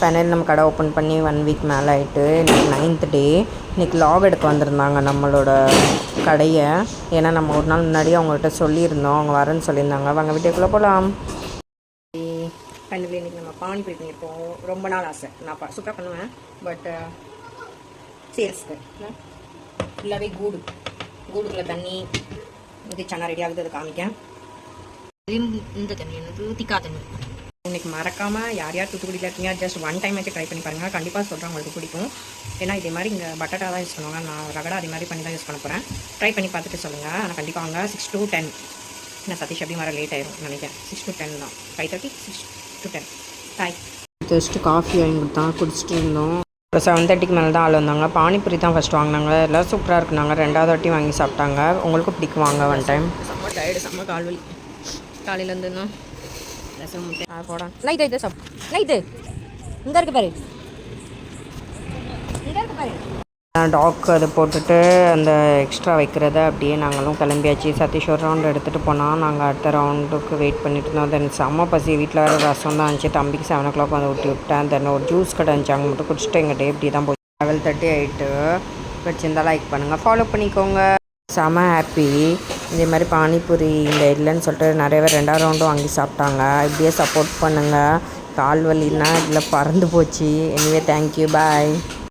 Finally நம்ம கடை open பண்ணி 1 வீக் மேலே ஆகிட்டு இன்றைக்கி 9th டே. இன்றைக்கி லாக் எடுக்க வந்திருந்தாங்க நம்மளோட கடையை. ஏன்னா நம்ம ஒரு நாள் முன்னாடியே அவங்கள்ட்ட சொல்லியிருந்தோம், அவங்க வரேன்னு சொல்லியிருந்தாங்க. வாங்க வீட்டுக்குள்ளே போகலாம். ஃபைனலி இன்றைக்கி நம்ம பானிபூரி பண்ணியிருக்கோம். ரொம்ப நாள் ஆசை, நான் சூப்பராக பண்ணுவேன். பட் சேல்ஸ்க்கு ஃபுல்லாகவே கூடுக்குள்ளே தண்ணி இது சன்னா ரெடி ஆகுது, அதை காமிக்கேன். இந்த தண்ணி எனக்கு திக்கா தண்ணி. இன்றைக்கி மறக்காமல் யார் யார் தூத்துக்குடியில் இருக்கீங்க ஜஸ்ட் 1 டைம் வச்சு ட்ரை பண்ணி பாருங்கள். கண்டிப்பாக சொல்கிறேன் உங்களுக்கு பிடிக்கும். ஏன்னா இதே மாதிரி இங்கே பட்டாட்டா தான் யூஸ் பண்ணுவாங்க. நான் ரகடா அதே மாதிரி பண்ணி தான் யூஸ் பண்ண போகிறேன். ட்ரை பண்ணி பார்த்துட்டு சொல்லுங்கள். ஆனால் கண்டிப்பாக வாங்க. 6 to 10. நான் சதீஷ் அப்படி வர லேட் ஆயிரும் நினைக்கிறேன். 6 to 10 தான். 5:30 6 to 10. பாய். ஜஸ்ட்டு காஃபி வாங்கி கொடுத்தா குடிச்சிட்டு இருந்தோம். இப்போ 7:30க்கு மேலே தான் ஆள் வந்தாங்க. பானிபூரி தான் ஃபஸ்ட்டு வாங்கினாங்க. எல்லாம் சூப்பராக இருக்குனாங்க. 2வது வாட்டி வாங்கி சாப்பிட்டாங்க. உங்களுக்கும் பிடிக்கும், வாங்க 1 டைம். செம்ம டயர்டு, செம்ம கால்வலி காலையிலேருந்துன்னா போடா. நைட்டு இது சாப் நைட்டு இங்கே இருக்கு பாரு, இங்கே இருக்கு பாரு. டாக் அதை போட்டுட்டு அந்த எக்ஸ்ட்ரா வைக்கிறத அப்படியே நாங்களும் கிளம்பியாச்சு. சதீஷ் ஒரு ரவுண்டு எடுத்துகிட்டு போனால் நாங்கள் அடுத்த ரவுண்டுக்கு வெயிட் பண்ணிட்டு இருந்தோம். தென் செம்ம பசி. வீட்டில் வேறு ரசம் தான் இருந்துச்சு. தம்பிக்கு 7 o'clock வந்து ஊட்டி விட்டேன். தென் ஒரு ஜூஸ் கடை இருந்துச்சு, அங்கே மட்டும் குடிச்சிட்டு எங்கள் டே இப்படி தான் போய் 12:30 ஆகிட்டு. வச்சுருந்தா லைக் பண்ணுங்கள், ஃபாலோ பண்ணிக்கோங்க. செம ஹாப்பி. இதே மாதிரி பானிபூரி இந்த இல்லைன்னு சொல்லிட்டு நிறைய பேர் 2வது ரவுண்டும் வாங்கி சாப்பிட்டாங்க. இப்படியே சப்போர்ட் பண்ணுங்கள். கால் வலின்னா இதில் பறந்து போச்சு. எனிவே தேங்க்யூ, பாய்.